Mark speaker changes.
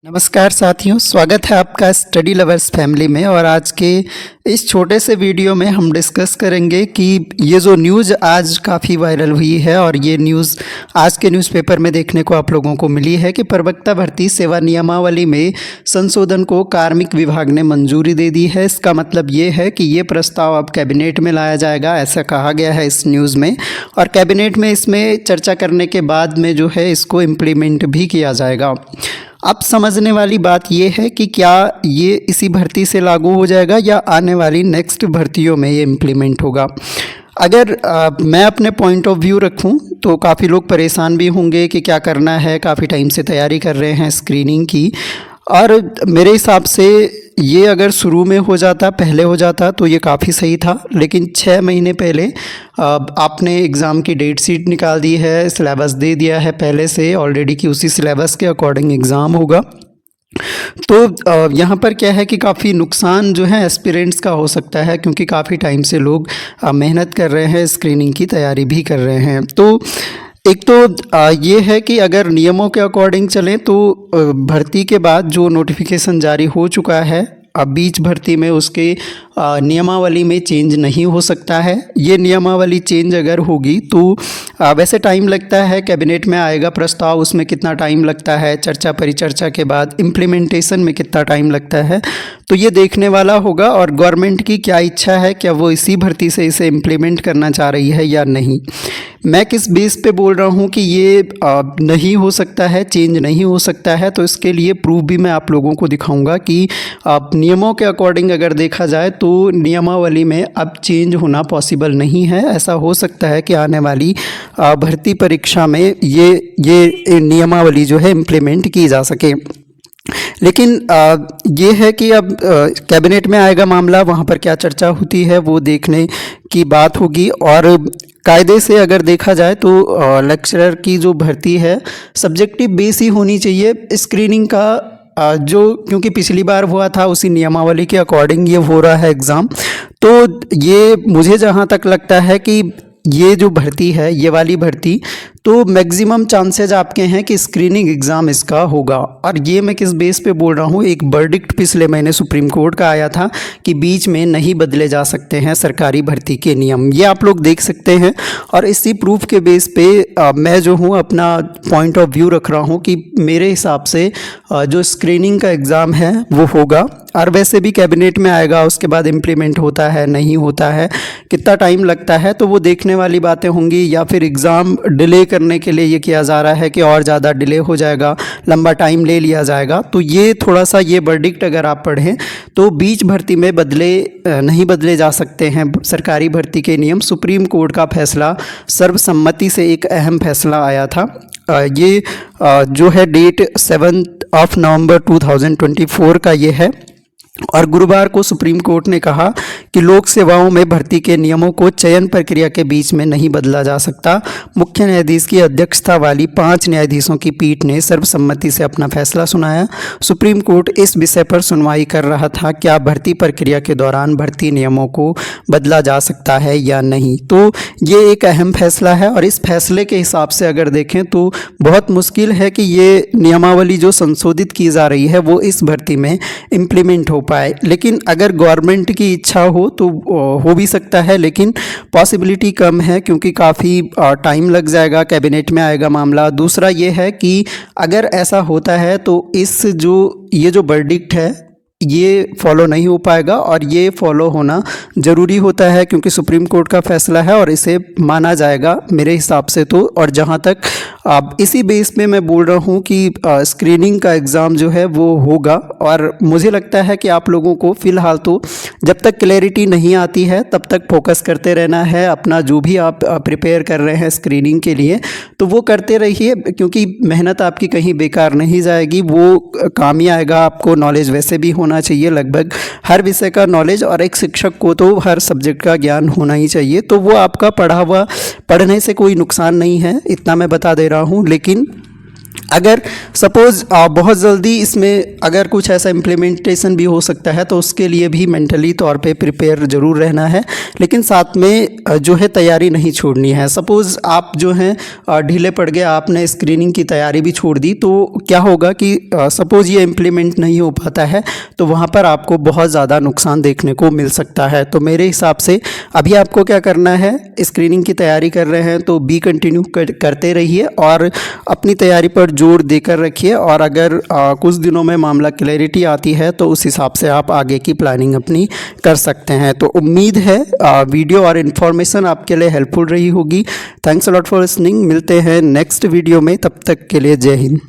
Speaker 1: नमस्कार साथियों, स्वागत है आपका स्टडी लवर्स फैमिली में। और आज के इस छोटे से वीडियो में हम डिस्कस करेंगे कि ये जो न्यूज़ आज काफ़ी वायरल हुई है और ये न्यूज़ आज के न्यूज़पेपर में देखने को आप लोगों को मिली है कि प्रवक्ता भर्ती सेवा नियमावली में संशोधन को कार्मिक विभाग ने मंजूरी दे दी है। इसका मतलब ये है कि ये प्रस्ताव अब कैबिनेट में लाया जाएगा, ऐसा कहा गया है इस न्यूज़ में। और कैबिनेट में इसमें चर्चा करने के बाद में जो है इसको इम्प्लीमेंट भी किया जाएगा। अब समझने वाली बात यह है कि क्या ये इसी भर्ती से लागू हो जाएगा या आने वाली नेक्स्ट भर्तियों में ये इम्प्लीमेंट होगा। अगर मैं अपने पॉइंट ऑफ व्यू रखूं तो काफ़ी लोग परेशान भी होंगे कि क्या करना है, काफ़ी टाइम से तैयारी कर रहे हैं स्क्रीनिंग की। और मेरे हिसाब से ये अगर शुरू में हो जाता, पहले हो जाता तो ये काफ़ी सही था। लेकिन 6 महीने पहले आपने एग्ज़ाम की डेट शीट निकाल दी है, सिलेबस दे दिया है पहले से ऑलरेडी कि उसी सिलेबस के अकॉर्डिंग एग्ज़ाम होगा। तो यहाँ पर क्या है कि काफ़ी नुकसान जो है एस्पिरेंट्स का हो सकता है, क्योंकि काफ़ी टाइम से लोग मेहनत कर रहे हैं, स्क्रीनिंग की तैयारी भी कर रहे हैं। तो एक तो ये है कि अगर नियमों के अकॉर्डिंग चलें तो भर्ती के बाद जो नोटिफिकेशन जारी हो चुका है, अब बीच भर्ती में उसके नियमावली में चेंज नहीं हो सकता है। ये नियमावली चेंज अगर होगी तो वैसे टाइम लगता है, कैबिनेट में आएगा प्रस्ताव, उसमें कितना टाइम लगता है, चर्चा परिचर्चा के बाद इम्प्लीमेंटेशन में कितना टाइम लगता है, तो ये देखने वाला होगा। और गवर्नमेंट की क्या इच्छा है, क्या वो इसी भर्ती से इसे इम्प्लीमेंट करना चाह रही है या नहीं। मैं किस बेस पे बोल रहा हूँ कि ये नहीं हो सकता है, चेंज नहीं हो सकता है, तो इसके लिए प्रूफ भी मैं आप लोगों को दिखाऊंगा कि नियमों के अकॉर्डिंग अगर देखा जाए तो नियमावली में अब चेंज होना पॉसिबल नहीं है। ऐसा हो सकता है कि आने वाली भर्ती परीक्षा में ये नियमावली जो है इम्प्लीमेंट की जा सके। लेकिन ये है कि अब कैबिनेट में आएगा मामला, वहाँ पर क्या चर्चा होती है वो देखने की बात होगी। और कायदे से अगर देखा जाए तो लेक्चरर की जो भर्ती है सब्जेक्टिव बेस ही होनी चाहिए। स्क्रीनिंग का जो क्योंकि पिछली बार हुआ था उसी नियमावली के अकॉर्डिंग ये हो रहा है एग्ज़ाम, तो ये मुझे जहाँ तक लगता है कि ये जो भर्ती है, ये वाली भर्ती, तो मैक्सिमम चांसेस आपके हैं कि स्क्रीनिंग एग्ज़ाम इसका होगा। और ये मैं किस बेस पे बोल रहा हूँ, एक वर्डिक्ट पिछले महीने सुप्रीम कोर्ट का आया था कि बीच में नहीं बदले जा सकते हैं सरकारी भर्ती के नियम, ये आप लोग देख सकते हैं। और इसी प्रूफ के बेस पे मैं जो हूँ अपना पॉइंट ऑफ व्यू रख रहा हूँ कि मेरे हिसाब से जो स्क्रीनिंग का एग्ज़ाम है वो होगा। और वैसे भी कैबिनेट में आएगा, उसके बाद इम्प्लीमेंट होता है नहीं होता है, कितना टाइम लगता है, तो वो देखने वाली बातें होंगी। या फिर एग्ज़ाम डिले करने के लिए ये किया जा रहा है कि और ज़्यादा डिले हो जाएगा, लंबा टाइम ले लिया जाएगा। तो ये थोड़ा सा ये वर्डिक्ट अगर आप पढ़ें तो बीच भर्ती में नहीं बदले जा सकते हैं सरकारी भर्ती के नियम। सुप्रीम कोर्ट का फैसला सर्वसम्मति से एक अहम फैसला आया था। ये जो है डेट 7 नवंबर 2024 का ये है। और गुरुवार को सुप्रीम कोर्ट ने कहा कि लोक सेवाओं में भर्ती के नियमों को चयन प्रक्रिया के बीच में नहीं बदला जा सकता। मुख्य न्यायाधीश की अध्यक्षता वाली 5 न्यायाधीशों की पीठ ने सर्वसम्मति से अपना फैसला सुनाया। सुप्रीम कोर्ट इस विषय पर सुनवाई कर रहा था, क्या भर्ती प्रक्रिया के दौरान भर्ती नियमों को बदला जा सकता है या नहीं। तो ये एक अहम फैसला है और इस फैसले के हिसाब से अगर देखें तो बहुत मुश्किल है कि ये नियमावली जो संशोधित की जा रही है वो इस भर्ती में इम्प्लीमेंट हो पाए। लेकिन अगर गवर्नमेंट की इच्छा हो तो हो भी सकता है, लेकिन पॉसिबिलिटी कम है क्योंकि काफ़ी टाइम लग जाएगा, कैबिनेट में आएगा मामला। दूसरा ये है कि अगर ऐसा होता है तो ये जो वर्डिक्ट है ये फॉलो नहीं हो पाएगा। और ये फॉलो होना ज़रूरी होता है क्योंकि सुप्रीम कोर्ट का फैसला है और इसे माना जाएगा मेरे हिसाब से तो। और जहाँ तक इसी बेस पे मैं बोल रहा हूँ कि स्क्रीनिंग का एग्ज़ाम जो है वो होगा। और मुझे लगता है कि आप लोगों को फ़िलहाल तो जब तक क्लैरिटी नहीं आती है तब तक फोकस करते रहना है अपना, जो भी आप प्रिपेयर कर रहे हैं स्क्रीनिंग के लिए तो वो करते रहिए, क्योंकि मेहनत आपकी कहीं बेकार नहीं जाएगी, वो काम ही आएगा। आपको नॉलेज वैसे भी होना चाहिए, लगभग हर विषय का नॉलेज, और एक शिक्षक को तो हर सब्जेक्ट का ज्ञान होना ही चाहिए। तो वो आपका पढ़ने से कोई नुकसान नहीं है, इतना मैं बता दे रहा हूँ। लेकिन अगर सपोज़ बहुत जल्दी इसमें अगर कुछ ऐसा इम्प्लीमेंटेशन भी हो सकता है तो उसके लिए भी मेंटली तौर पे प्रिपेयर ज़रूर रहना है, लेकिन साथ में जो है तैयारी नहीं छोड़नी है। सपोज़ आप जो हैं ढीले पड़ गए, आपने स्क्रीनिंग की तैयारी भी छोड़ दी, तो क्या होगा कि सपोज़ ये इम्प्लीमेंट नहीं हो पाता है तो वहाँ पर आपको बहुत ज़्यादा नुकसान देखने को मिल सकता है। तो मेरे हिसाब से अभी आपको क्या करना है, स्क्रीनिंग की तैयारी कर रहे हैं तो बी कंटिन्यू करते रहिए और अपनी तैयारी पर जोर देकर रखिए, और अगर कुछ दिनों में मामला क्लैरिटी आती है तो उस हिसाब से आप आगे की प्लानिंग अपनी कर सकते हैं। तो उम्मीद है वीडियो और इन्फॉर्मेशन आपके लिए हेल्पफुल रही होगी। Thanks a lot for listening. मिलते हैं नेक्स्ट वीडियो में, तब तक के लिए जय हिंद।